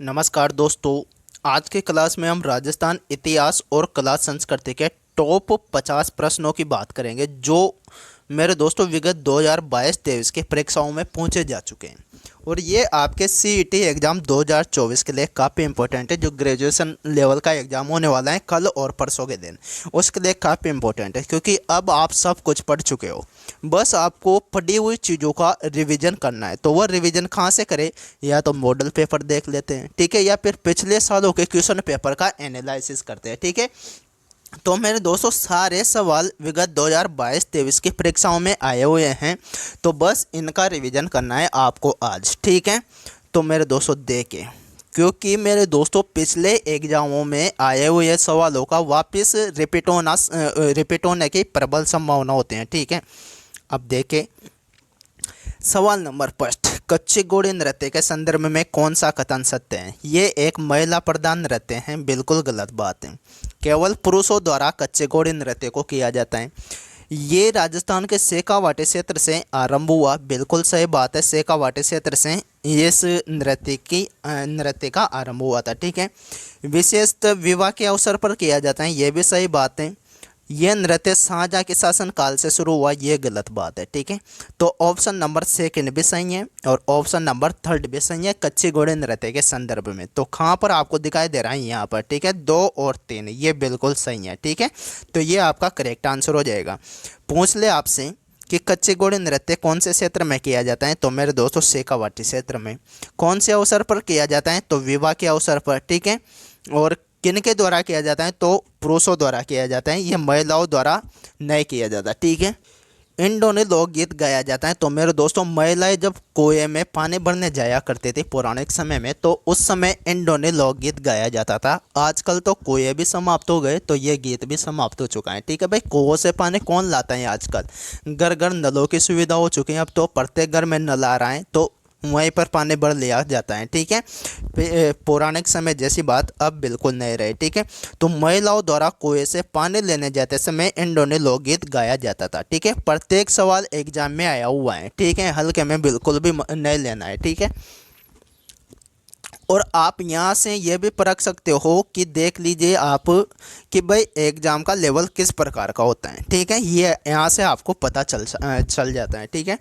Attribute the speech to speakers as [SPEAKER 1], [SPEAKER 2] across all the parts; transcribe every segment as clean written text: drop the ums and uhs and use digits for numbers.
[SPEAKER 1] नमस्कार दोस्तों। आज के क्लास में हम राजस्थान इतिहास और कला संस्कृति के टॉप 50 प्रश्नों की बात करेंगे जो मेरे दोस्तों विगत 2022-23 के परीक्षाओं में पूछे जा चुके हैं। और ये आपके सीईटी एग्ज़ाम 2024 के लिए काफ़ी इंपॉर्टेंट है। जो ग्रेजुएशन लेवल का एग्ज़ाम होने वाला है कल और परसों के दिन, उसके लिए काफ़ी इंपॉर्टेंट है, क्योंकि अब आप सब कुछ पढ़ चुके हो। बस आपको पढ़ी हुई चीज़ों का रिवीजन करना है। तो वह रिवीजन कहाँ से करें? या तो मॉडल पेपर देख लेते हैं, ठीक है, या फिर पिछले सालों के क्वेश्चन पेपर का एनालिसिस करते हैं, ठीक है। तो मेरे दोस्तों सारे सवाल विगत 2022-23 की परीक्षाओं में आए हुए हैं, तो बस इनका रिवीजन करना है आपको आज, ठीक है। तो मेरे दोस्तों देखें, क्योंकि मेरे दोस्तों पिछले एग्जामों में आए हुए सवालों का वापस रिपीट होने की प्रबल संभावना होती है, ठीक है। अब देखें सवाल नंबर फर्स्ट, कच्चे घोड़े नृत्य के संदर्भ में कौन सा कथन सत्य है? ये एक महिला प्रधान नृत्य है, बिल्कुल गलत बात है। केवल पुरुषों द्वारा कच्चे घोड़े नृत्य को किया जाता है। ये राजस्थान के शेखावाटी क्षेत्र से आरंभ हुआ, बिल्कुल सही बात है। शेखावाटी क्षेत्र से इस नृत्य का आरंभ हुआ था, ठीक है। विशेषतः विवाह के अवसर पर किया जाता है, ये भी सही बात है। यह नृत्य शाहजहाँ के शासन काल से शुरू हुआ, यह गलत बात है, ठीक है। तो ऑप्शन नंबर सेकंड भी सही है और ऑप्शन नंबर थर्ड भी सही है कच्चे घोड़े नृत्य के संदर्भ में। तो कहाँ पर आपको दिखाई दे रहा है? यहाँ पर, ठीक है। 2 और 3 ये बिल्कुल सही है, ठीक है। तो ये आपका करेक्ट आंसर हो जाएगा। पूछ ले आपसे कि कच्चे घोड़े नृत्य कौन से क्षेत्र में किया जाता है? तो मेरे दोस्तों शेखावाटी क्षेत्र में। कौन से अवसर पर किया जाता है? तो विवाह के अवसर पर, ठीक है। और किनके द्वारा किया जाता है? तो पुरुषों द्वारा किया जाता है, यह महिलाओं द्वारा नहीं किया जाता, ठीक है। इंडोने लोकगीत गाया जाता है। तो मेरे दोस्तों महिलाएं जब कुएं में पानी भरने जाया करती थी पौराणिक समय में, तो उस समय इंडोने लोकगीत गाया जाता था। आजकल तो कुएं भी समाप्त हो गए, तो ये गीत भी समाप्त हो चुका है, ठीक है भाई। कुओं से पानी कौन लाता है आजकल? घर घर नलों की सुविधा हो चुकी है, अब तो प्रत्येक घर में नल आ रहा है, तो वहीं पर पानी भर लिया जाता है, ठीक है। पौराणिक समय जैसी बात अब बिल्कुल नहीं रही, ठीक है। तो महिलाओं द्वारा कुएं से पानी लेने जाते समय इंडोने लोकगीत गाया जाता था, ठीक है। प्रत्येक सवाल एग्जाम में आया हुआ है, ठीक है, हल्के में बिल्कुल भी नहीं लेना है, ठीक है। और आप यहाँ से ये भी परख सकते हो कि देख लीजिए आप कि भाई एग्जाम का लेवल किस प्रकार का होता है, ठीक है। ये यहाँ से आपको पता चल जाता है, ठीक है।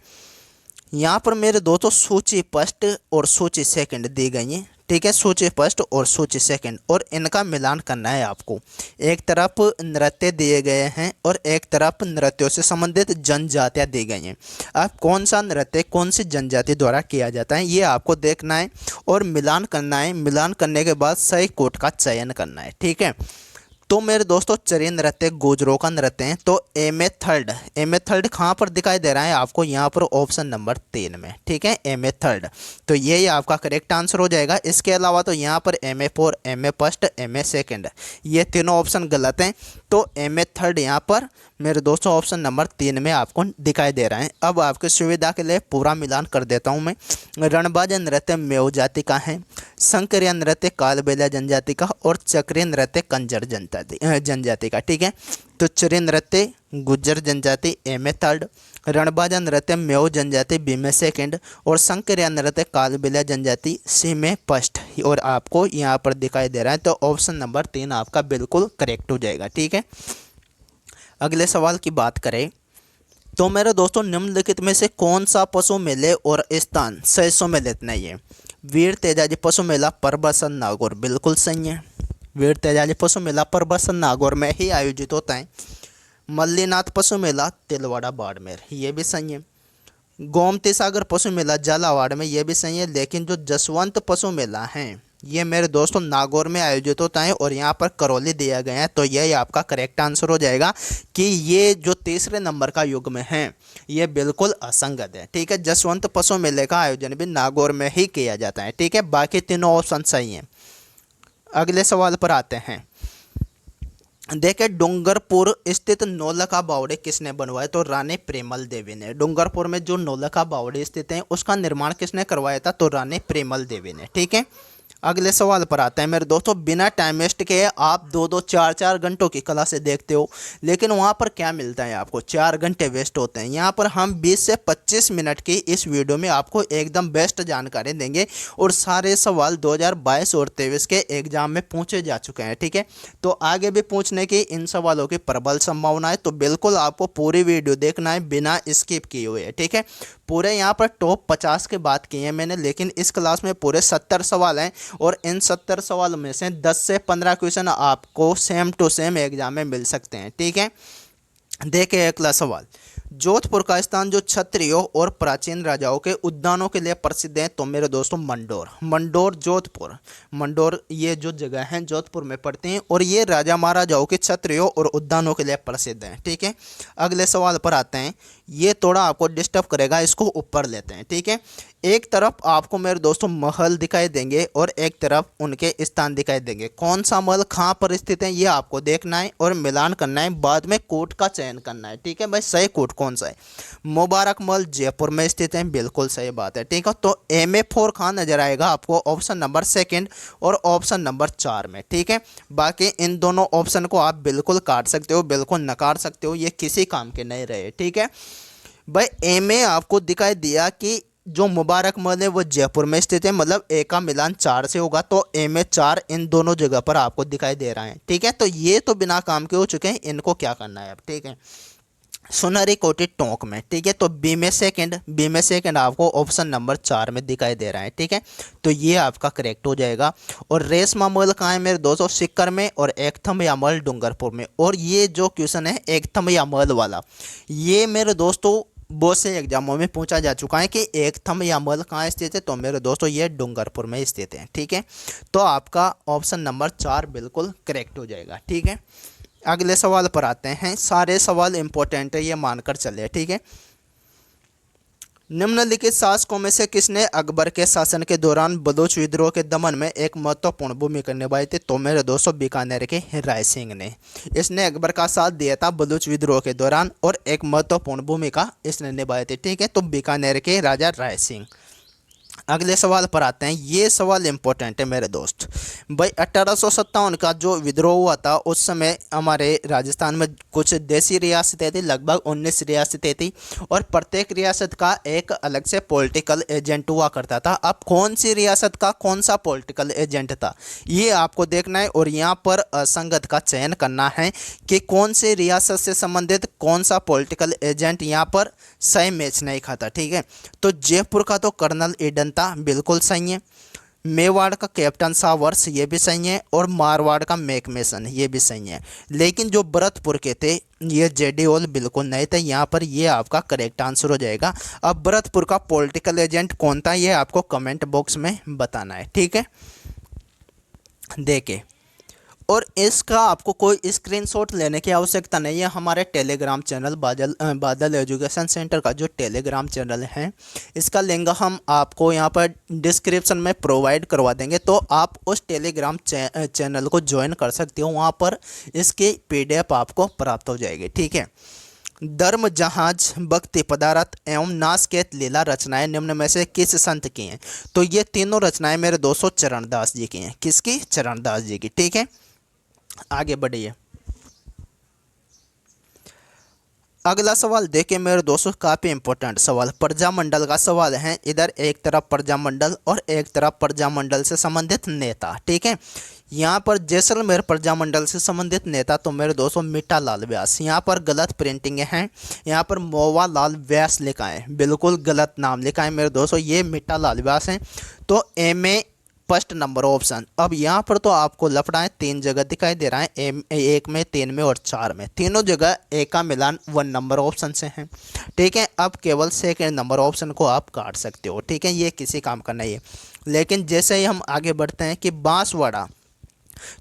[SPEAKER 1] यहाँ पर मेरे दोस्तों सूची फर्स्ट और सूची सेकंड दी गई है, ठीक है। सूची फर्स्ट और सूची सेकंड, और इनका मिलान करना है आपको। एक तरफ नृत्य दिए गए हैं और एक तरफ नृत्यों से संबंधित जनजातियाँ दी गई हैं। अब कौन सा नृत्य कौन सी जनजाति द्वारा किया जाता है ये आपको देखना है और मिलान करना है। मिलान करने के बाद सही कोट का चयन करना है, ठीक है। तो मेरे दोस्तों चरी नृत्य गुर्जरों का नृत्य है। तो एम ए थर्ड कहाँ पर दिखाई दे रहा है आपको? यहाँ पर ऑप्शन नंबर 3 में, ठीक है, एम ए थर्ड। तो यही आपका करेक्ट आंसर हो जाएगा। इसके अलावा तो यहाँ पर एम ए4, M A first, M A second, ये तीनों ऑप्शन गलत हैं। तो एम ए थर्ड यहाँ पर मेरे दोस्तों ऑप्शन नंबर 3 में आपको दिखाई दे रहा है। अब आपकी सुविधा के लिए पूरा मिलान कर देता हूँ मैं। रणबाजा नृत्य मेव जाति का है, शंकरिया नृत्य कालबेलिया जनजाति का, और चक्रीय नृत्य कंजर जनजाति का, ठीक है। तो चरी नृत्य गुज्जर जनजाति एम ए थर्ड, रणबाजा नृत्य मेव जनजाति बी में सेकंड, और शंकरिया नृत्य कालबेलिया जनजाति सी में फर्स्ट, और आपको यहाँ पर दिखाई दे रहा है। तो ऑप्शन नंबर 3 आपका बिल्कुल करेक्ट हो जाएगा, ठीक है। अगले सवाल की बात करें तो मेरे दोस्तों निम्नलिखित में से कौन सा पशु मेले और स्थान सही सम्मिलित नहीं है? वीर तेजाजी पशु मेला परबसन नागौर, बिल्कुल सही है। वीर तेजाजी पशु मेला परबसन नागौर में ही आयोजित होता है। मल्लीनाथ पशु मेला तिलवाड़ा बाड़मेर, ये भी सही है। गोमती सागर पशु मेला झालावाड़ में, ये भी सही है। लेकिन जो जसवंत पशु मेला है ये मेरे दोस्तों नागौर में आयोजित होता है, और यहाँ पर करौली दिया गया है। तो यही आपका करेक्ट आंसर हो जाएगा कि ये जो तीसरे नंबर का युग में है ये बिल्कुल असंगत है, ठीक है। जसवंत पशु मेले का आयोजन भी नागौर में ही किया जाता है, ठीक है। बाकी तीनों ऑप्शन सही हैं। अगले सवाल पर आते हैं। देखिए डूंगरपुर स्थित नौलखा बावड़ी किसने बनवाया? तो रानी प्रेमल देवी ने। डूंगरपुर में जो नौलखा बावड़ी स्थित है उसका निर्माण किसने करवाया था? तो रानी प्रेमल देवी ने, ठीक है। अगले सवाल पर आते हैं मेरे दोस्तों। बिना टाइम वेस्ट के आप 2-2 4-4 घंटों की क्लासें देखते हो, लेकिन वहाँ पर क्या मिलता है आपको? 4 घंटे वेस्ट होते हैं। यहाँ पर हम 20 से 25 मिनट की इस वीडियो में आपको एकदम बेस्ट जानकारी देंगे और सारे सवाल 2022 और 2023 के एग्जाम में पूछे जा चुके हैं, ठीक है। तो आगे भी पूछने की इन सवालों की प्रबल संभावना है, तो बिल्कुल आपको पूरी वीडियो देखना है बिना स्किप किए हुए, ठीक है। पूरे यहाँ पर टॉप 50 की बात की है मैंने, लेकिन इस क्लास में पूरे 70 सवाल हैं और इन 70 सवालों में से 10 से 15 क्वेश्चन आपको सेम टू सेम एग्जाम में मिल सकते हैं, ठीक है। देखिए अगला सवाल। जोधपुर का स्थान जो क्षत्रियों और प्राचीन राजाओं के उद्यानों के लिए प्रसिद्ध है, तो मेरे दोस्तों मंडोर। मंडोर जोधपुर, मंडोर ये जो जगह है जोधपुर में पड़ती हैं और ये राजा महाराजाओं के क्षत्रियों और उद्यानों के लिए प्रसिद्ध है, ठीक है। अगले सवाल पर आते हैं। ये थोड़ा आपको डिस्टर्ब करेगा, इसको ऊपर लेते हैं, ठीक है। एक तरफ आपको मेरे दोस्तों महल दिखाई देंगे और एक तरफ उनके स्थान दिखाई देंगे। कौन सा महल कहाँ पर स्थित है ये आपको देखना है और मिलान करना है, बाद में कोट का चयन करना है, ठीक है भाई। सही कोट कौन सा है? मुबारक महल जयपुर में स्थित है, बिल्कुल सही बात है, ठीक है। तो MA4 कहाँ नजर आएगा आपको? ऑप्शन नंबर 2 और ऑप्शन नंबर 4 में, ठीक है। बाकी इन दोनों ऑप्शन को आप बिल्कुल काट सकते हो, बिल्कुल नकार सकते हो, ये किसी काम के नहीं रहे, ठीक है भाई। MA आपको दिखाई दिया कि जो मुबारक महल है वो जयपुर में स्थित है, मतलब ए का मिलान 4 से होगा, तो MA4 इन दोनों जगह पर आपको दिखाई दे रहा है, ठीक है। तो ये तो बिना काम के हो चुके हैं, इनको क्या करना है अब, ठीक है। सुनहरी कोठी टोंक में, ठीक है। तो बी में सेकंड आपको ऑप्शन नंबर 4 में दिखाई दे रहा है, ठीक है। तो ये आपका करेक्ट हो जाएगा। और रेशमा महल कहाँ है मेरे दोस्तों? सिक्कर में। और एकथम्या महल डूंगरपुर में। और ये जो क्वेश्चन है एकथम्या महल वाला, ये मेरे दोस्तों बहुत से एग्जामों में पूछा जा चुका है कि एकथम्या महल कहाँ स्थित है, तो मेरे दोस्तों ये डूंगरपुर में स्थित है, ठीक है। तो आपका ऑप्शन नंबर 4 बिल्कुल करेक्ट हो जाएगा, ठीक है। अगले सवाल पर आते हैं। सारे सवाल इंपॉर्टेंट है, ये मानकर चले, ठीक है। निम्नलिखित शासकों में से किसने अकबर के शासन के दौरान बलूच विद्रोह के दमन में एक महत्वपूर्ण भूमिका निभाई थी, तो मेरे दोस्तों बीकानेर के राय सिंह ने। इसने अकबर का साथ दिया था बलूच विद्रोह के दौरान और एक महत्वपूर्ण भूमिका इसने निभाई थी, ठीक है। तो बीकानेर के राजा राय सिंह। अगले सवाल पर आते हैं। ये सवाल इंपॉर्टेंट है मेरे दोस्त भाई। 1857 का जो विद्रोह हुआ था उस समय हमारे राजस्थान में कुछ देसी रियासतें थी, लगभग 19 रियासतें थी और प्रत्येक रियासत का एक अलग से पॉलिटिकल एजेंट हुआ करता था। अब कौन सी रियासत का कौन सा पॉलिटिकल एजेंट था ये आपको देखना है और यहाँ पर संगत का चयन करना है कि कौन सी रियासत से संबंधित कौन सा पॉलिटिकल एजेंट यहाँ पर सही मैच नहीं खाता, ठीक है। तो जयपुर का तो कर्नल ईडन था, बिल्कुल सही है। मेवाड़ का कैप्टन सावर्स, ये भी सही है। और मारवाड़ का मैकमेसन, ये भी सही है। लेकिन जो भरतपुर के थे ये JD हॉल बिल्कुल नहीं थे, यहाँ पर ये आपका करेक्ट आंसर हो जाएगा। अब भरतपुर का पॉलिटिकल एजेंट कौन था ये आपको कमेंट बॉक्स में बताना है, ठीक है। देखिए, और इसका आपको कोई स्क्रीनशॉट लेने की आवश्यकता नहीं है। हमारे टेलीग्राम चैनल बादल एजुकेशन सेंटर का जो टेलीग्राम चैनल है, इसका लिंक हम आपको यहाँ पर डिस्क्रिप्शन में प्रोवाइड करवा देंगे, तो आप उस टेलीग्राम चैनल को ज्वाइन कर सकते हो। वहाँ पर इसकी PDF आपको प्राप्त हो जाएगी, ठीक है। धर्म जहाज, भक्ति पदार्थ एवं नासकेत लीला रचनाएं निम्न में से किस संत की हैं, तो ये तीनों रचनाएं मेरे दोस्तों चरणदास जी की हैं। किसकी? चरणदास जी की, ठीक है। आगे बढ़िए। अगला सवाल देखिए मेरे दोस्तों, काफी इंपॉर्टेंट सवाल, प्रजामंडल का सवाल है। इधर एक तरफ प्रजामंडल और एक तरफ प्रजामंडल से संबंधित नेता, ठीक है। यहाँ पर जैसलमेर प्रजामंडल से संबंधित नेता तो मेरे दोस्तों मीठा लाल व्यास। यहाँ पर गलत प्रिंटिंग है, यहाँ पर मोवा लाल व्यास लिखा है, बिल्कुल गलत नाम लिखा है मेरे दोस्तों, ये मीठा लाल व्यास है। तो MA फर्स्ट नंबर ऑप्शन। अब यहाँ पर तो आपको लफड़ा 3 जगह दिखाई दे रहा है, 1 में, 3 में और 4 में। तीनों जगह ए का मिलान 1 नंबर ऑप्शन से है, ठीक है। अब केवल सेकंड नंबर ऑप्शन को आप काट सकते हो, ठीक है, ये किसी काम का नहीं है। लेकिन जैसे ही हम आगे बढ़ते हैं कि बांसवाड़ा,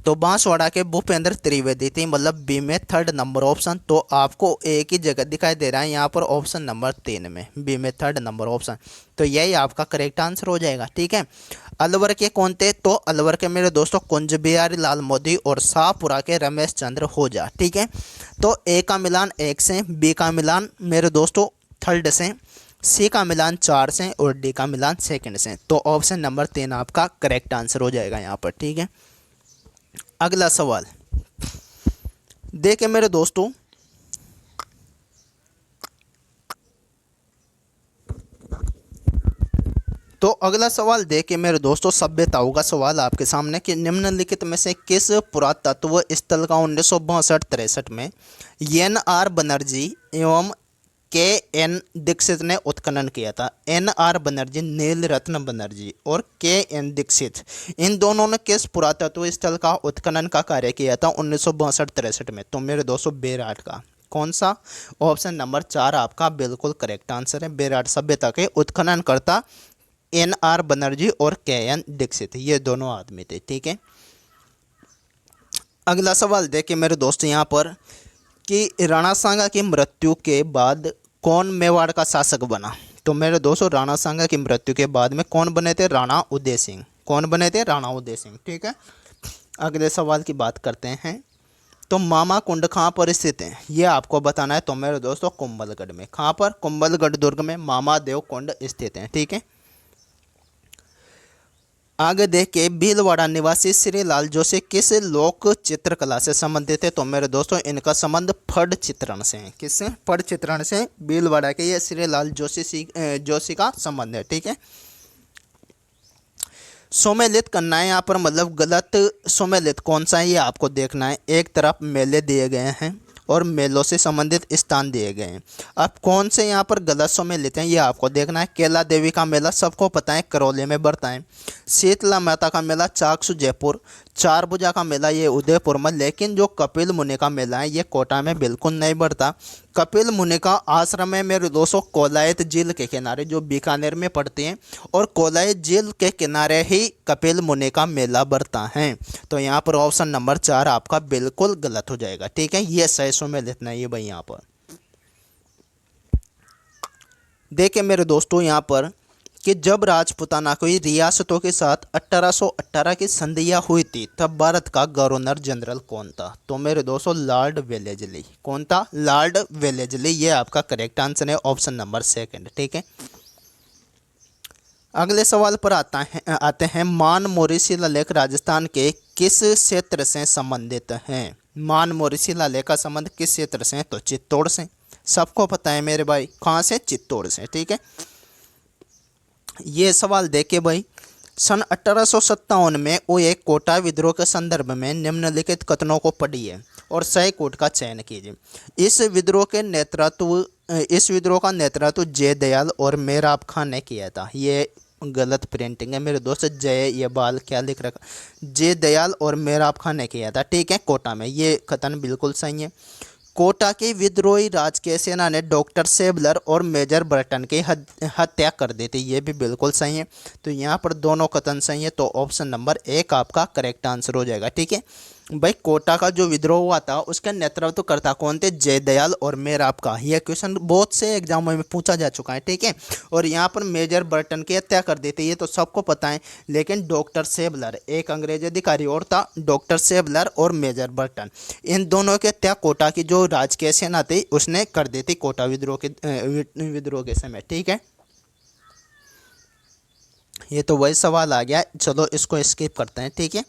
[SPEAKER 1] तो बांसवाड़ा के भूपेंद्र त्रिवेदी थी, मतलब बी में 3rd नंबर ऑप्शन। तो आपको एक ही जगह दिखाई दे रहा है यहाँ पर ऑप्शन नंबर 3 में, बी में 3rd नंबर ऑप्शन। तो यही आपका करेक्ट आंसर हो जाएगा, ठीक है। अलवर के कौन थे, तो अलवर के मेरे दोस्तों कुंज बिहारी लाल मोदी और शाहपुरा के रमेश चंद्र होजा, ठीक है। तो ए का मिलान 1 से, बी का मिलान मेरे दोस्तों 3rd से, सी का मिलान 4 से और डी का मिलान सेकंड से। तो ऑप्शन नंबर 3 आपका करेक्ट आंसर हो जाएगा यहाँ पर, ठीक है। अगला सवाल देखिए मेरे दोस्तों, तो अगला सवाल देखिए मेरे दोस्तों, सभ्यताओं का सवाल आपके सामने कि निम्नलिखित में से किस पुरातत्व स्थल का 1962-63 में एन.आर. बनर्जी एवं के.एन. दीक्षित ने उत्खनन किया था। एन.आर. बनर्जी, नील रत्न बनर्जी और के.एन. दीक्षित, इन दोनों ने किस पुरातत्व स्थल का उत्खनन का कार्य किया था 1962-63 में? तो मेरे दोस्तों बेराट का। कौन सा? ऑप्शन नंबर 4 आपका बिल्कुल करेक्ट आंसर है। बेराट सभ्यता के उत्खननकर्ता एन.आर. बनर्जी और के.एन. दीक्षित, ये दोनों आदमी थे, ठीक है। अगला सवाल देखिए मेरे दोस्त यहाँ पर कि राणा सांगा की मृत्यु के बाद कौन मेवाड़ का शासक बना? तो मेरे दोस्तों राणा सांगा की मृत्यु के बाद में कौन बने थे? राणा उदय सिंह। कौन बने थे? राणा उदय सिंह, ठीक है। अगले सवाल की बात करते हैं। तो मामा कुंड कहाँ पर स्थित है? ये आपको बताना है। तो मेरे दोस्तों कुंभलगढ़ में। कहाँ पर? कुंभलगढ़ दुर्ग में मामा देव कुंड स्थित है, ठीक है। आगे देख के भीलवाड़ा निवासी श्रीलाल जोशी किस लोक चित्रकला से संबंधित है? तो मेरे दोस्तों इनका संबंध फड़ चित्रण से है। किससे? फड़ चित्रण से भीलवाड़ा के ये श्रीलाल जोशी का संबंध है, ठीक है। सुमेलित करना है यहाँ पर, मतलब गलत सुमेलित कौन सा है ये आपको देखना है। एक तरफ मेले दिए गए हैं और मेलों से संबंधित स्थान दिए गए हैं। अब कौन से यहाँ पर गलत सुमेलित हैं ये आपको देखना है। केला देवी का मेला सबको पता है करौली में बढ़ता है। शीतला माता का मेला चाकसू जयपुर। चार भुजा का मेला ये उदयपुर में। लेकिन जो कपिल मुनि का मेला है ये कोटा में बिल्कुल नहीं बढ़ता। कपिल मुनि का आश्रम है मेरे दोस्तों कोलायत झील के किनारे, जो बीकानेर में पड़ती है, और कोलायत झील के किनारे ही कपिल मुनि का मेला बढ़ता है। तो यहाँ पर ऑप्शन नंबर 4 आपका बिल्कुल गलत हो जाएगा, ठीक है। ये सही सुमेलित नहीं है भाई। यहाँ पर देखिए मेरे दोस्तों यहाँ पर कि जब राजपूताना की रियासतों के साथ 1818 की संधियाँ हुई थी तब भारत का गवर्नर जनरल कौन था? तो मेरे दोस्तों लॉर्ड वेलेजली। कौन था? लॉर्ड वेलेजली, ये आपका करेक्ट आंसर है, ऑप्शन नंबर 2, ठीक है। अगले सवाल पर आते हैं मानमोरी शिलालेख राजस्थान के किस क्षेत्र से संबंधित हैं? मानमोरी शिलालेख का संबंध किस क्षेत्र से है? तो चित्तौड़ से। सबको पता है मेरे भाई, कहाँ से? चित्तौड़ से, ठीक है। ये सवाल देखे भाई, सन 1857 में हुए कोटा विद्रोह के संदर्भ में निम्नलिखित कथनों को पढ़िए और सही कोट का चयन कीजिए। इस विद्रोह का नेतृत्व जयदयाल और मेराब खान ने किया था। ये गलत प्रिंटिंग है मेरे दोस्त। जय ये बाल क्या लिख रखा? जयदयाल और मेराब खान ने किया था, ठीक है, कोटा में। ये कथन बिल्कुल सही है। कोटा की विद्रोही राजकीय सेना ने डॉक्टर सेबलर और मेजर बर्टन की हत्या कर दी थी। ये भी बिल्कुल सही है। तो यहाँ पर दोनों कथन सही है। तो ऑप्शन नंबर 1 आपका करेक्ट आंसर हो जाएगा, ठीक है। भाई कोटा का जो विद्रोह हुआ था उसका नेतृत्व करता कौन थे? जयदयाल और मेराब का। यह क्वेश्चन बहुत से एग्जामों में पूछा जा चुका है, ठीक है। और यहाँ पर मेजर बर्टन की हत्या कर दी थी, ये तो सबको पता है। लेकिन डॉक्टर सेबलर, एक अंग्रेज अधिकारी और था, डॉक्टर सेबलर और मेजर बर्टन, इन दोनों की हत्या कोटा की जो राजकीय सेना थी उसने कर दी थी कोटा विद्रोह के समय, ठीक है। ये तो वही सवाल आ गया, चलो इसको स्किप करते हैं, ठीक है।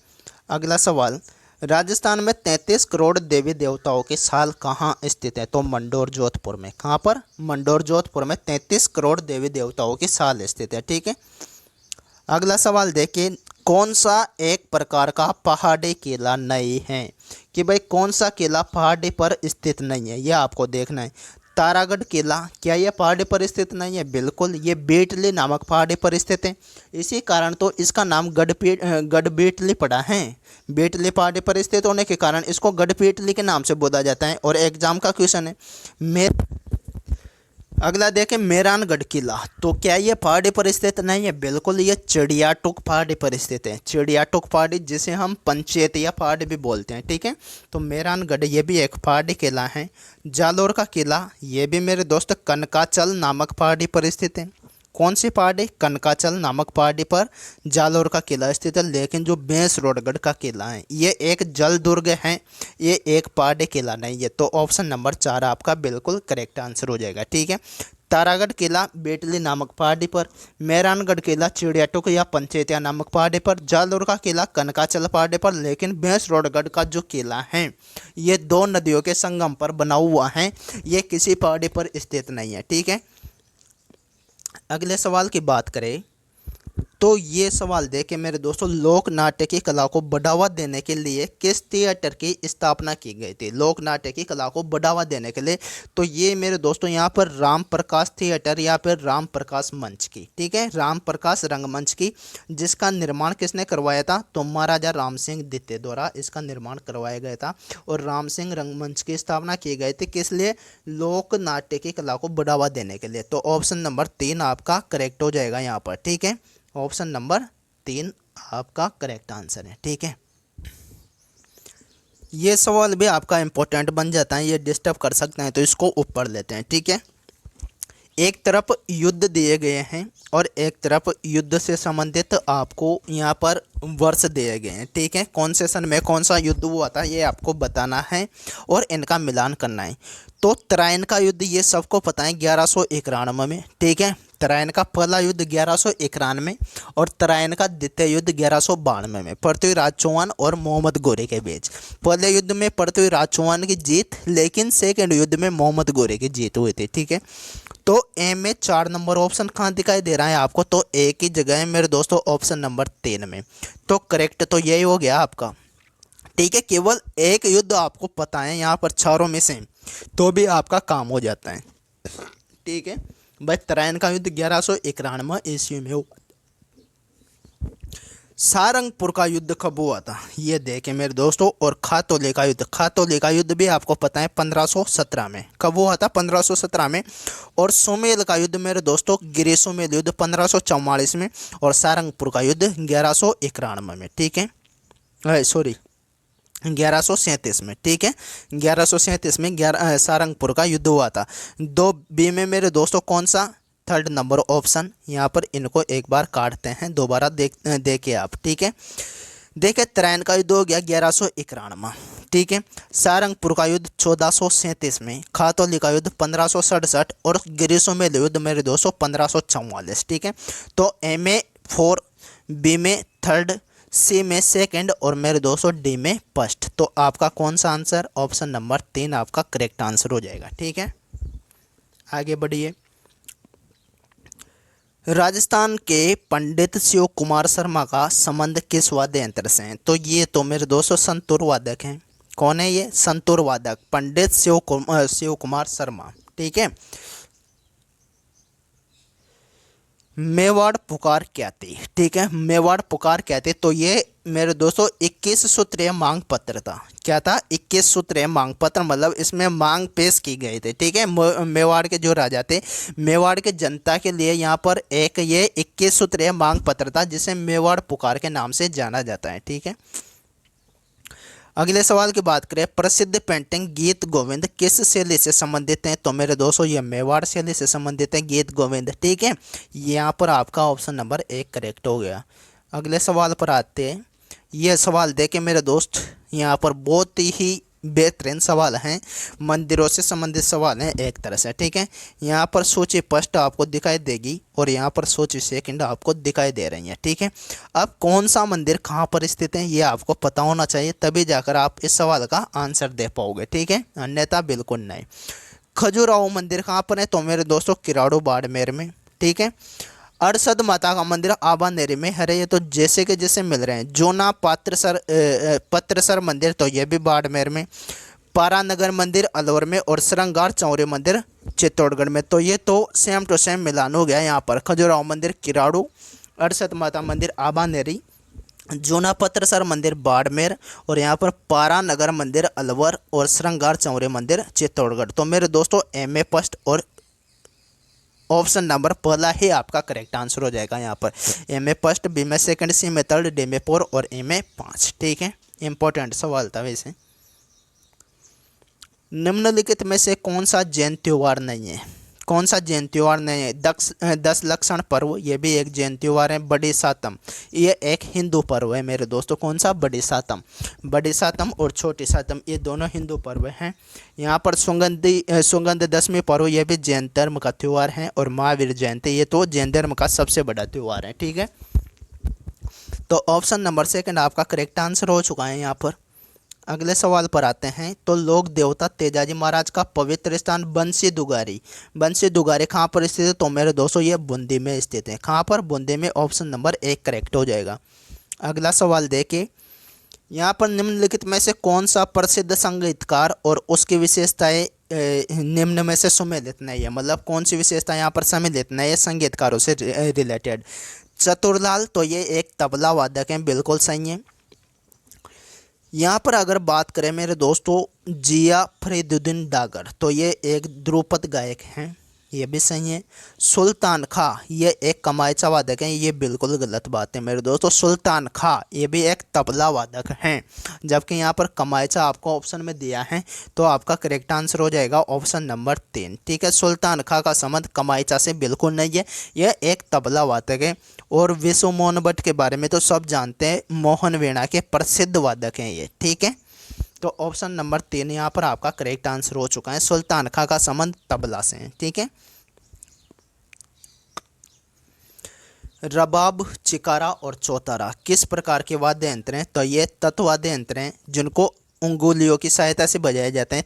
[SPEAKER 1] अगला सवाल, राजस्थान में 33 करोड़ देवी देवताओं की साल कहाँ स्थित है? तो मंडोर जोधपुर में। कहाँ पर? मंडोर जोधपुर में 33 करोड़ देवी देवताओं की साल स्थित है, ठीक है। अगला सवाल देखिए, कौन सा एक प्रकार का पहाड़ी किला नहीं है? कि भाई कौन सा किला पहाड़ी पर स्थित नहीं है, यह आपको देखना है। तारागढ़ किला, क्या यह पहाड़ी पर स्थित नहीं है? बिल्कुल, ये बेटली नामक पहाड़ी पर स्थित है। इसी कारण तो इसका नाम गढ़बेटली पड़ा है। बेटली पहाड़ी पर स्थित होने के कारण इसको गढ़बेटली के नाम से बोला जाता है। और एग्जाम का क्वेश्चन है अगला देखें मेहरानगढ़ किला, तो क्या ये पहाड़ी पर स्थित नहीं है? बिल्कुल, ये चिड़ियाटुक पहाड़ी पर स्थित है। चिड़ियाटुक पहाड़ी जिसे हम पंचेतिया पहाड़ी भी बोलते हैं, ठीक है। तो मेहरानगढ़ ये भी एक पहाड़ी किला है। जालोर का किला, ये भी मेरे दोस्त कनकाचल नामक पहाड़ी पर स्थित है। कौन सी पहाड़ी? कनकाचल नामक पहाड़ी पर जालोर का किला स्थित है। लेकिन जो बेंसरोडगढ़ का किला है ये एक जल दुर्ग है, ये एक पहाड़ी किला नहीं है। तो ऑप्शन नंबर 4 आपका बिल्कुल करेक्ट आंसर हो जाएगा, ठीक है। तारागढ़ किला बेटली नामक पहाड़ी पर, मेहरानगढ़ किला चिड़ियाटुक या पंचेतिया नामक पहाड़ी पर, जालोर का किला कनकाचल पहाड़ी पर। लेकिन भैंसरोडगढ़ का जो किला है ये दो नदियों के संगम पर बना हुआ है, ये किसी पहाड़ी पर स्थित नहीं है। ठीक है, अगले सवाल की बात करें तो ये सवाल देखे मेरे दोस्तों, लोक नाट्य की कला को बढ़ावा देने के लिए किस थिएटर की स्थापना की गई थी? लोक नाट्य की कला को बढ़ावा देने के लिए तो ये मेरे दोस्तों यहाँ पर राम प्रकाश थिएटर या फिर राम प्रकाश मंच की, ठीक है, राम प्रकाश रंगमंच की, जिसका निर्माण किसने करवाया था? तो महाराजा राम सिंह द्वितीय द्वारा इसका निर्माण करवाया गया था। और राम सिंह रंगमंच की स्थापना की गई थी किस लिए? लोक नाट्य की कला को बढ़ावा देने के लिए। तो ऑप्शन नंबर 3 आपका करेक्ट हो जाएगा यहाँ पर। ठीक है, ऑप्शन नंबर 3 आपका करेक्ट आंसर है। ठीक है, ये सवाल भी आपका इंपॉर्टेंट बन जाता है, ये डिस्टर्ब कर सकते हैं तो इसको ऊपर लेते हैं। ठीक है, एक तरफ युद्ध दिए गए हैं और एक तरफ युद्ध से संबंधित आपको यहाँ पर वर्ष दिए गए हैं। ठीक है, कौन से सन में कौन सा युद्ध हुआ था ये आपको बताना है और इनका मिलान करना है। तो तराइन का युद्ध ये सबको पता है 1191 में। ठीक है, तराइन का पहला युद्ध 1191 और तराइन का द्वितीय युद्ध 1192 में पृथ्वीराज चौहान और मोहम्मद गोरे के बीच। पहले युद्ध में पृथ्वीराज चौहान की जीत, लेकिन सेकंड युद्ध में मोहम्मद गोरे की जीत हुई थी। ठीक है, तो ए में 4 नंबर ऑप्शन कहाँ दिखाई दे रहा है आपको? तो ए की जगह है मेरे दोस्तों ऑप्शन नंबर 3 में। तो करेक्ट तो यही हो गया आपका। ठीक है, केवल एक युद्ध आपको पता है यहाँ पर चारों में से, तो भी आपका काम हो जाता है। ठीक है भाई, तराइन का युद्ध 1191 ईस्वी में हुआ। सारंगपुर का युद्ध कब हुआ था ये देखें मेरे दोस्तों। और खातौली का युद्ध, खातौली का युद्ध भी आपको पता है 1517 में। कब हुआ था? 1517 में। और सुमेल का युद्ध मेरे दोस्तों, गिरि सुमेल युद्ध 1544 में। और सारंगपुर का युद्ध 1191 में। ठीक है, सॉरी 1137 में। ठीक है, 1137 में सारंगपुर का युद्ध हुआ था। 2 बी में मेरे दोस्तों कौन सा? 3rd number option. यहाँ पर इनको एक बार काटते हैं, दोबारा देखिए आप। ठीक है, देखिए तराइन का युद्ध हो गया 1191। ठीक है, सारंगपुर का युद्ध 1437 में, खातौली का युद्ध 1567 और गिरि सुमेल युद्ध मेरे दोस्तों 1544। ठीक है, तो ए में 4, बी में 3rd, सी में 2nd और मेरे दोस्तों डी में 1st। तो आपका कौन सा आंसर? ऑप्शन नंबर 3 आपका करेक्ट आंसर हो जाएगा। ठीक है, आगे बढ़िए। राजस्थान के पंडित शिव कुमार शर्मा का संबंध किस वाद्य यंत्र से है? तो ये तो मेरे दोस्तों संतूर वादक हैं। कौन है ये? संतूर वादक पंडित शिव कुमार शर्मा। ठीक है, मेवाड़ पुकार क्या थी? ठीक है, मेवाड़ पुकार क्या थी? तो ये मेरे दोस्तों 21 सूत्रीय मांग पत्र था। क्या था? 21 सूत्रीय मांग पत्र, मतलब इसमें मांग पेश की गई थी। ठीक है, मेवाड़ के जो राजा थे, मेवाड़ के जनता के लिए यहाँ पर एक ये 21 सूत्रीय मांग पत्र था, जिसे मेवाड़ पुकार के नाम से जाना जाता है। ठीक है, अगले सवाल की बात करें, प्रसिद्ध पेंटिंग गीत गोविंद किस शैली से संबंधित हैं? तो मेरे दोस्तों ये मेवाड़ शैली से संबंधित है गीत गोविंद। ठीक है, यहाँ पर आपका ऑप्शन नंबर 1 करेक्ट हो गया। अगले सवाल पर आते हैं। यह सवाल देखें मेरे दोस्त, यहाँ पर बहुत ही बेहतरीन सवाल हैं, मंदिरों से संबंधित सवाल हैं एक तरह से। ठीक है, यहाँ पर सूची फर्स्ट आपको दिखाई देगी और यहाँ पर सूची सेकंड आपको दिखाई दे रही है। ठीक है, अब कौन सा मंदिर कहाँ पर स्थित है ये आपको पता होना चाहिए, तभी जाकर आप इस सवाल का आंसर दे पाओगे। ठीक है, अन्यथा बिल्कुल नहीं। खजुराहो मंदिर कहाँ पर है? तो मेरे दोस्तों किराड़ू बाड़मेर में। ठीक है, अरसद माता का मंदिर आबानेरी में है। ये तो जैसे के जैसे मिल रहे हैं। जोना पत्रसर मंदिर तो ये भी बाड़मेर में। पारानगर मंदिर अलवर में और श्रृंगार चौरी मंदिर चित्तौड़गढ़ में। तो ये तो सेम टू सेम मिलान हो गया। यहाँ पर खजुराहो मंदिर किराड़ू, अरसद माता मंदिर आबानेरी, जूना पत्रसर मंदिर बाड़मेर और यहाँ पर पारानगर मंदिर अलवर और श्रृंगार चौरी मंदिर चित्तौड़गढ़। तो मेरे दोस्तों एम ए फर्स्ट और ऑप्शन नंबर पहला ही आपका करेक्ट आंसर हो जाएगा। यहाँ पर एम ए फर्स्ट, बी में 2nd, सी में 3rd, डी में 4 और ए में 5। ठीक है, इंपॉर्टेंट सवाल था वैसे। निम्नलिखित में से कौन सा जैन त्योहार नहीं है? कौन सा जैन त्योहार नहीं है? दस लक्षण पर्व, ये भी एक जैन त्योहार है। बड़ी सातम, ये एक हिंदू पर्व है मेरे दोस्तों। कौन सा? बड़ी सातम। बड़ी सातम और छोटी सातम ये दोनों हिंदू पर्व हैं। यहाँ पर सुगंध दशमी पर्व, ये भी जैन धर्म का त्यौहार है। और महावीर जयंती, ये तो जैन धर्म का सबसे बड़ा त्यौहार है। ठीक है, तो ऑप्शन नंबर सेकंड आपका करेक्ट आंसर हो चुका है यहाँ पर। अगले सवाल पर आते हैं। तो लोक देवता तेजाजी महाराज का पवित्र स्थान बंसी दुगारी, बंसी दुगारी कहाँ पर स्थित है? तो मेरे दोस्तों ये बूंदी में स्थित है। कहाँ पर? बूंदी में। ऑप्शन नंबर एक करेक्ट हो जाएगा। अगला सवाल देखिए, यहाँ पर निम्नलिखित में से कौन सा प्रसिद्ध संगीतकार और उसकी विशेषताएं निम्न में से सम्मिलित नहीं है? मतलब कौन सी विशेषता यहाँ पर सम्मिलित नहीं है संगीतकारों से रिलेटेड? चतुरलाल, तो ये एक तबला वादक है, बिल्कुल सही है। यहाँ पर अगर बात करें मेरे दोस्तों जिया फरीदुद्दीन डागर, तो ये एक ध्रुपद गायक हैं, ये भी सही है। सुल्तान खां, ये एक कमायचा वादक है, ये बिल्कुल गलत बात है मेरे दोस्तों। सुल्तान खां ये भी एक तबला वादक हैं, जबकि यहाँ पर कमायचा आपको ऑप्शन में दिया है, तो आपका करेक्ट आंसर हो जाएगा ऑप्शन नंबर 3। ठीक है, सुल्तान खां का संबंध कमायचा से बिल्कुल नहीं है, यह एक तबला वादक है। और विश्व मोहन भट्ट के बारे में तो सब जानते हैं, मोहन वीणा के प्रसिद्ध वादक हैं ये। ठीक है, तो ऑप्शन नंबर 3 यहाँ पर आपका करेक्ट आंसर हो चुका है। सुल्तान खां का संबंध तबला से है। ठीक है, रबाब, चिकारा और चौतारा किस प्रकार के वाद्य यंत्र हैं? तो ये तत्वाद्य यंत्र हैं जिनको उंगलियों की सहायता से बजाए जाते हैं,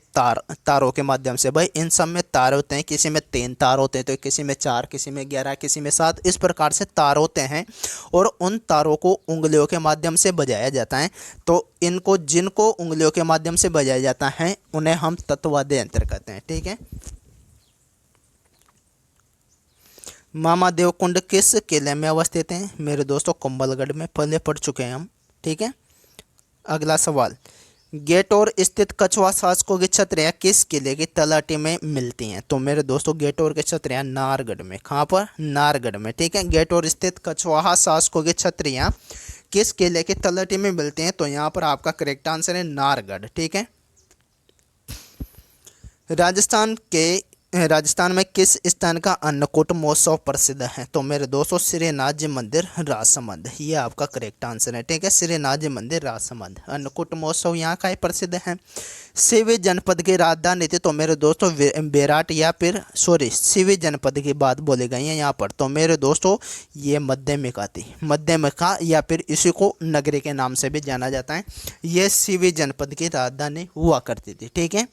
[SPEAKER 1] तारों के माध्यम से। भाई इन सब में तार होते हैं, किसी में 3 तार होते हैं, तो किसी में 4, किसी में 11, किसी में 7, इस प्रकार से तार होते हैं। और उन तारों को उंगलियों के माध्यम से बजाया जाता है। तो इनको जिनको उंगलियों के माध्यम से बजाया जाता है उन्हें हम तत्वाद्य यंत्र कहते हैं। ठीक है, मामादेव कुंड किस किले में अवस्थित हैं? मेरे दोस्तों कुंभलगढ़ में, पहले पढ़ चुके हैं हम। ठीक है, अगला सवाल, गेटौर स्थित कछवा शासकों की छतरियाँ किस किले की तलहटी में मिलती हैं? तो मेरे दोस्तों गेटौर की छतरियाँ नारगढ़ में। कहाँ पर? नारगढ़ में। ठीक है, गेटौर स्थित कछवाहा शासकों की छतरियाँ किस किले की तलहटी में मिलती हैं? तो यहाँ पर आपका करेक्ट आंसर है नारगढ़। ठीक है, राजस्थान में किस स्थान का अन्नकूट महोत्सव प्रसिद्ध है? तो मेरे दोस्तों श्रीनाथ जी मंदिर राजसमंद, ये आपका करेक्ट आंसर है। ठीक है, श्रीनाथ जी मंदिर राजसमंद, अन्नकूट महोत्सव यहाँ का ही प्रसिद्ध है। शिवी जनपद की राजधानी थी? तो मेरे दोस्तों बेराट या फिर शिवी जनपद की बात बोली गई है यहाँ पर। तो मेरे दोस्तों ये मध्यमिका थी, मध्यमिका या फिर इसी को नगरी के नाम से भी जाना जाता है। ये शिवी जनपद की राजधानी हुआ करती थी। ठीक है,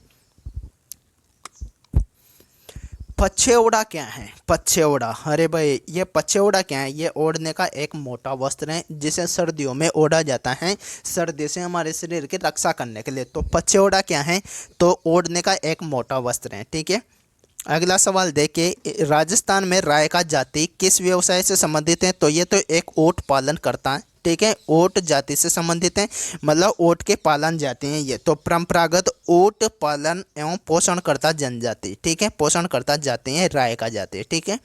[SPEAKER 1] पछेवड़ा क्या है? पछेवड़ा, अरे भाई ये पछेवड़ा क्या है? ये ओढ़ने का एक मोटा वस्त्र है जिसे सर्दियों में ओढ़ा जाता है, सर्दी से हमारे शरीर की रक्षा करने के लिए। तो पछेवड़ा क्या है? तो ओढ़ने का एक मोटा वस्त्र है। ठीक है, अगला सवाल देखिए, राजस्थान में रायका जाति किस व्यवसाय से संबंधित है? तो ये तो एक ऊँट पालन करता है। ठीक है, ऊँट जाति से संबंधित है, मतलब ऊँट के पालन जाति हैं ये। तो परंपरागत ऊँट पालन एवं पोषण करता जनजाति। ठीक है, पोषण करता जाति है रायका जाति। ठीक है,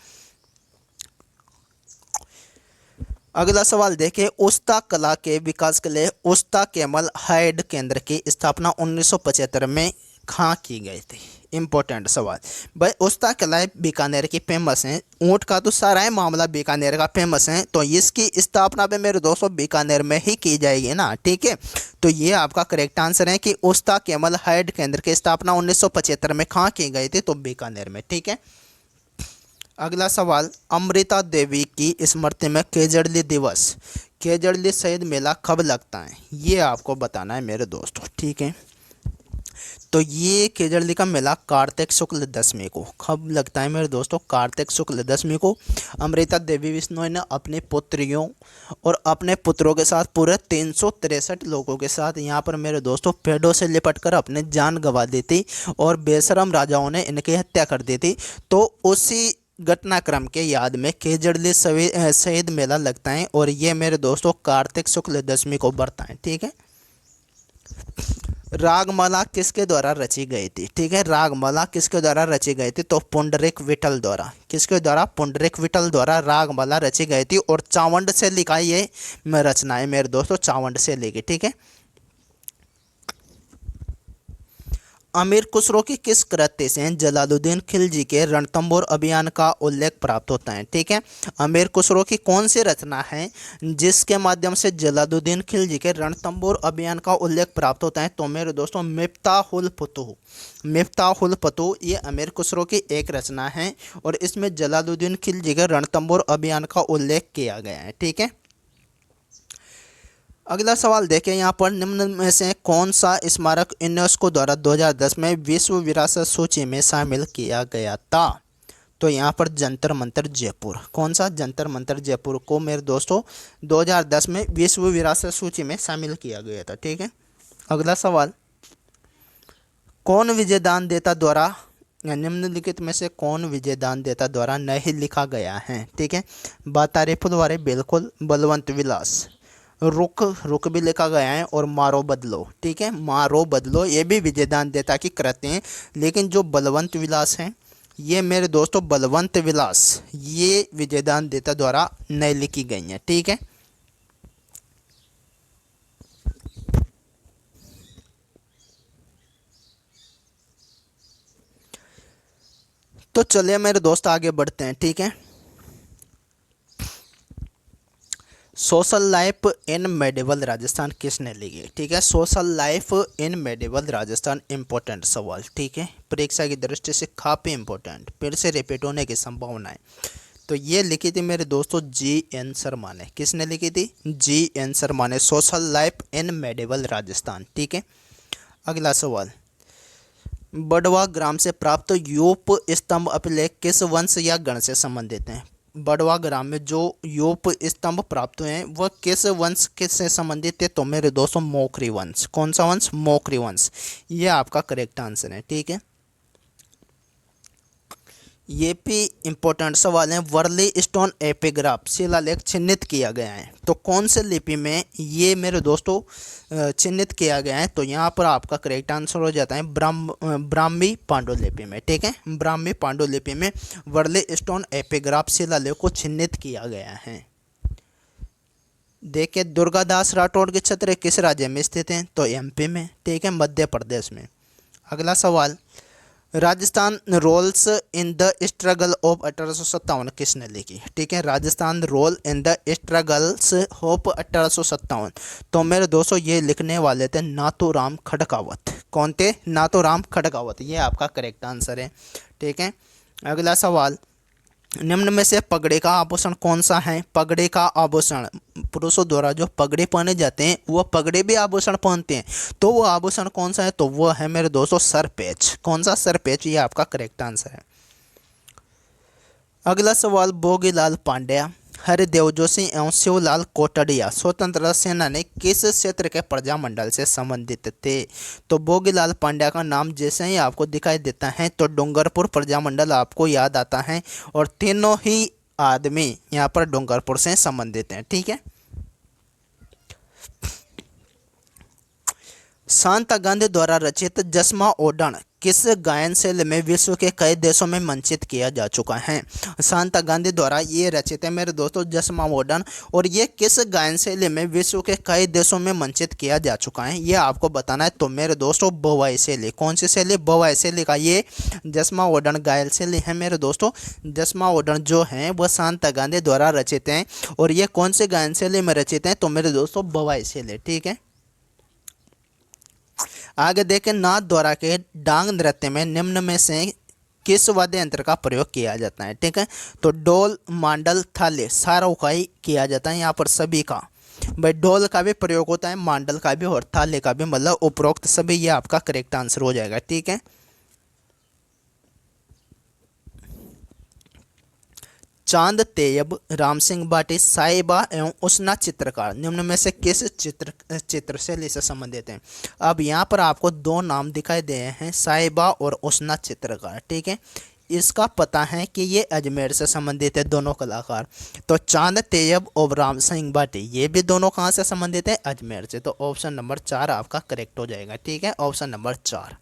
[SPEAKER 1] अगला सवाल देखिए, उस्ता कला के विकास के लिए उस्ता केमल हाइड केंद्र की स्थापना 1975 में कहाँ की गई थी? इंपॉर्टेंट सवाल भाई। उस्ता कला बीकानेर की फेमस है, ऊँट का तो सारा है मामला बीकानेर का फेमस है, तो इसकी स्थापना पे मेरे दोस्तों बीकानेर में ही की जाएगी ना। ठीक है, तो ये आपका करेक्ट आंसर है कि उस्ता केमल हाइड केंद्र की स्थापना 1975 में कहाँ की गई थी? तो बीकानेर में। ठीक है, अगला सवाल, अमृता देवी की स्मृति में केजड़ली दिवस, केजड़ली शहीद मेला कब लगता है? ये आपको बताना है मेरे दोस्तों। ठीक है, तो ये केजड़ली का मेला कार्तिक शुक्ल दशमी को कब लगता है मेरे दोस्तों? कार्तिक शुक्ल दशमी को। अमृता देवी बिश्नोई ने अपनी पुत्रियों और अपने पुत्रों के साथ पूरे 363 लोगों के साथ यहाँ पर मेरे दोस्तों पेड़ों से लिपट कर अपनी जान गंवा दी थी और बेशरम राजाओं ने इनकी हत्या कर दी थी। तो उसी घटनाक्रम के याद में केजड़ली शहीद मेला लगता है और ये मेरे दोस्तों कार्तिक शुक्ल दशमी को बढ़ता है। ठीक है, रागमाला किसके द्वारा रची गई थी? ठीक है, रागमाला किसके द्वारा रची गई थी? तो पुंडरीक विठल द्वारा। किसके द्वारा? पुंडरीक विठल द्वारा रागमाला रची गई थी और चावंड से लिखा ये रचना है मेरे दोस्तों, चावंड से लिखी। ठीक है, अमीर खुसरो की किस कृत्य से जलालुद्दीन खिलजी के रणथंभौर अभियान का उल्लेख प्राप्त होता है? ठीक है, अमीर खुसरो की कौन सी रचना है जिसके माध्यम से जलालुद्दीन खिलजी के रणथंभौर अभियान का उल्लेख प्राप्त होता है? तो मेरे दोस्तों मिफ्ताहुल फुतूह, मिफ्ताहुल फुतूह ये अमीर खुसरो की एक रचना है और इसमें जलालुद्दीन खिलजी के रणथंभौर अभियान का उल्लेख किया गया है। ठीक है, अगला सवाल देखें यहाँ पर, निम्न में से कौन सा स्मारक यूनेस्को द्वारा 2010 में विश्व विरासत सूची में शामिल किया गया था? तो यहाँ पर जंतर मंतर जयपुर, कौन सा? जंतर मंतर जयपुर को मेरे दोस्तों 2010 में विश्व विरासत सूची में शामिल किया गया था। ठीक है, अगला सवाल, कौन विजयदान देता द्वारा या निम्नलिखित में से कौन विजयदान देता द्वारा नहीं लिखा गया है? ठीक है, बातारी फुलवारी बिल्कुल, बलवंत विलास, रुक रुक भी लिखा गया है और मारो बदलो। ठीक है, मारो बदलो ये भी विजयदान देता की कृति हैं, लेकिन जो बलवंत विलास हैं ये मेरे दोस्तों बलवंत विलास ये विजयदान देता द्वारा नहीं लिखी गई हैं। ठीक है, तो चलिए मेरे दोस्त आगे बढ़ते हैं। ठीक है, social life in medieval Rajasthan किसने लिखी? ठीक है, social life in medieval Rajasthan important सवाल। ठीक है, परीक्षा की दृष्टि से काफ़ी इंपॉर्टेंट, फिर से रिपीट होने की संभावना है। तो ये लिखी थी मेरे दोस्तों जी.एन. शर्मा ने। किसने लिखी थी? जी.एन. शर्मा ने, social life in medieval Rajasthan. ठीक है, अगला सवाल, बड़वा ग्राम से प्राप्त यूप स्तंभ अभिलेख किस वंश या गण से संबंधित हैं? बड़वा ग्राम में जो यूप स्तंभ प्राप्त हुए हैं वह किस वंश के से संबंधित है? तो मेरे दोस्तों मौखरी वंश। कौन सा वंश? मौखरी वंश, ये आपका करेक्ट आंसर है। ठीक है, ये भी इंपॉर्टेंट सवाल है, वर्ली स्टोन एपिग्राफ शिलालेख चिन्हित किया गया है तो कौन से लिपि में ये मेरे दोस्तों चिन्हित किया गया है? तो यहाँ पर आपका करेक्ट आंसर हो जाता है ब्राह्मी पांडुलिपि में। ठीक है, ब्राह्मी पांडुलिपि में वर्ली स्टोन एपिग्राफ शिलालेख को चिन्हित किया गया है। देखिए, दुर्गादास राठौड़ के छत्र किस राज्य में स्थित हैं? तो एमपी में। ठीक है, मध्य प्रदेश में। अगला सवाल, Rajasthan roles in the struggle of 1857 किसने लिखी? ठीक है, Rajasthan role in the struggles of 1857, तो मेरे दोस्तों ये लिखने वाले थे नाथूराम खडकावत। कौन थे? नाथूराम खडकावत, ये आपका करेक्ट आंसर है। ठीक है, अगला सवाल, निम्न में से पगड़ी का आभूषण कौन सा है? पगड़ी का आभूषण, पुरुषों द्वारा जो पगड़ी पहने जाते हैं वह पगड़ी भी आभूषण पहनते हैं, तो वो आभूषण कौन सा है? तो वो है मेरे दोस्तों सरपेच। कौन सा? सरपेच, ये आपका करेक्ट आंसर है। अगला सवाल, भोगीलाल पांड्या, हरिदेव जोशी एवं शिवलाल कोटड़िया स्वतंत्रता सेनानी किस क्षेत्र के प्रजामंडल से संबंधित थे? तो भोगीलाल पांड्या का नाम जैसे ही आपको दिखाई देता है तो डूंगरपुर प्रजामंडल आपको याद आता है और तीनों ही आदमी यहाँ पर डूंगरपुर से संबंधित हैं। ठीक है, शांता गांधी द्वारा रचित जसमा ओडन किस गायन शैली में विश्व के कई देशों में मंचित किया जा चुका है? शांता गांधी द्वारा ये रचित है मेरे दोस्तों जसमा ओडन, और ये किस गायन शैली में विश्व के कई देशों में मंचित किया जा चुका है ये आपको बताना है। तो मेरे दोस्तों बवाई शैली। कौन सी शैली? बवाई शैली का ये जसमा ओडन गायन शैली है मेरे दोस्तों। जसमा ओडन जो है वह शांता गांधी द्वारा रचित हैं और ये कौन से गायन शैली में रचित हैं? तो मेरे दोस्तों बवाई शैली। ठीक है, आगे देखें, नाथ द्वारा के डांग नृत्य में निम्न में से किस वाद्य यंत्र का प्रयोग किया जाता है? ठीक है, तो ढोल, मांडल, थाली सारों का ही किया जाता है यहाँ पर सभी का। भाई ढोल का भी प्रयोग होता है, मांडल का भी और थाली का भी, मतलब उपरोक्त सभी, ये आपका करेक्ट आंसर हो जाएगा। ठीक है, चांद तेयब, राम सिंह बाटी, साहिबा एवं उसना चित्रकार निम्न में से किस चित्र शैली से संबंधित हैं? अब यहाँ पर आपको दो नाम दिखाई दे हैं, साहिबा और उसना चित्रकार। ठीक है, इसका पता है कि ये अजमेर से संबंधित है दोनों कलाकार। तो चांद तेयब और राम सिंह बाटी ये भी दोनों कहाँ से संबंधित है? अजमेर से। तो ऑप्शन नंबर 4 आपका करेक्ट हो जाएगा। ठीक है, ऑप्शन नंबर 4।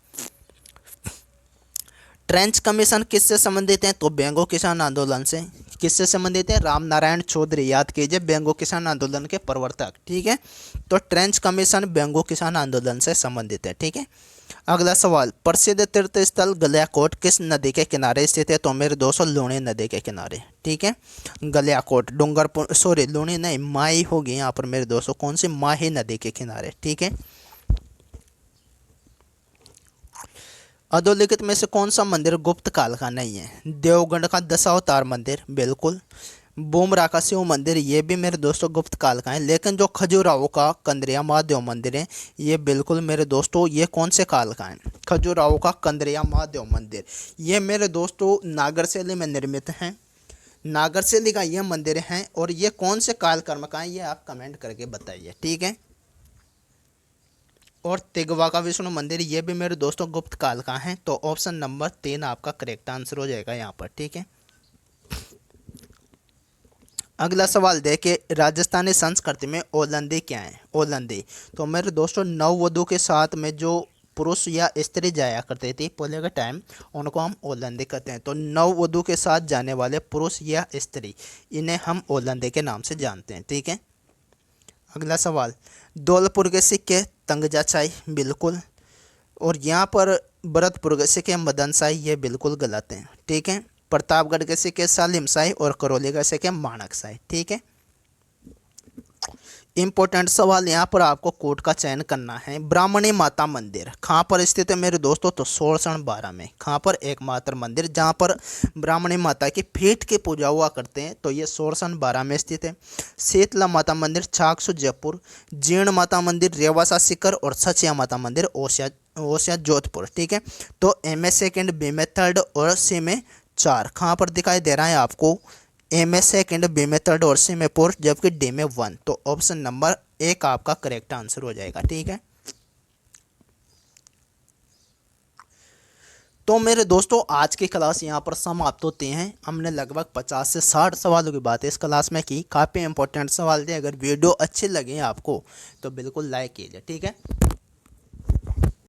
[SPEAKER 1] ट्रेंच कमीशन किससे संबंधित है? तो बेंगो किसान आंदोलन से। किससे संबंधित है? राम नारायण चौधरी, याद कीजिए, बेंगो किसान आंदोलन के प्रवर्तक। ठीक है, तो ट्रेंच कमीशन बेंगो किसान आंदोलन से संबंधित है। ठीक है, अगला सवाल, प्रसिद्ध तीर्थ स्थल गलियाकोट किस नदी के किनारे स्थित है? तो मेरे दोस्तों लूणी नदी के किनारे, ठीक है। गलियाकोट डूंगरपुर, सॉरी लूणी नहीं, माही होगी यहाँ पर मेरे दोस्तों, कौन सी, माही नदी के किनारे, ठीक है। अधोलिखित में से कौन सा मंदिर गुप्त काल का नहीं है? देवगढ़ का दशावतार मंदिर बिल्कुल, बुमरा का शिव मंदिर ये भी मेरे दोस्तों गुप्त काल का है, लेकिन जो खजुराहो का कंदरिया महादेव मंदिर है ये बिल्कुल मेरे दोस्तों ये कौन से काल का है? खजुराहो का कंदरिया महादेव मंदिर ये मेरे दोस्तों नागर शैली में निर्मित है, नागर शैली का ये मंदिर है, और ये कौन से काल कर्म का है ये आप कमेंट करके बताइए, ठीक है। और तिगवा का विष्णु मंदिर ये भी मेरे दोस्तों गुप्त काल का है, तो ऑप्शन नंबर 3 आपका करेक्ट आंसर हो जाएगा यहाँ पर, ठीक है। अगला सवाल देखिए, राजस्थानी संस्कृति में ओलंदी क्या है? ओलंदी तो मेरे दोस्तों नववधु के साथ में जो पुरुष या स्त्री जाया करते थे पहले के टाइम, उनको हम ओलंदी कहते हैं। तो नववधु के साथ जाने वाले पुरुष या स्त्री, इन्हें हम ओलंदी के नाम से जानते हैं, ठीक है। अगला सवाल, धौलपुर के सिक्के तंगजा शाही बिल्कुल, और यहाँ पर भरतपुर के सिक्के मदन शाही ये बिल्कुल गलत हैं, ठीक है। प्रतापगढ़ के सिक्के सालिम शाही और करौली के सिक्के माणक शाही, ठीक है। इंपॉर्टेंट सवाल यहाँ पर आपको कोड का चयन करना है। ब्राह्मणी माता मंदिर कहाँ पर स्थित है मेरे दोस्तों? तो सोरसण 12 में। कहाँ पर? एकमात्र मंदिर जहाँ पर ब्राह्मणी माता की पीठ की पूजा हुआ करते हैं, तो ये सोरसण 12 में स्थित है। शीतला माता मंदिर चाकसू जयपुर, जीर्ण माता मंदिर रेवासा सीकर, और सचिया माता मंदिर ओसिया जोधपुर, ठीक है। तो एम ए सेकेंड, बी में थर्ड और सी में 4 कहाँ पर दिखाई दे रहा है आपको? ए में सेकेंड, बी में थर्ड और सी में 4, जबकि डी में 1। तो ऑप्शन नंबर 1 आपका करेक्ट आंसर हो जाएगा, ठीक है। तो मेरे दोस्तों आज की क्लास यहाँ पर समाप्त होती हैं। हमने लगभग 50 से 60 सवालों की बात इस क्लास में की, काफ़ी इंपॉर्टेंट सवाल थे। अगर वीडियो अच्छी लगे आपको तो बिल्कुल लाइक कीजिए, ठीक है।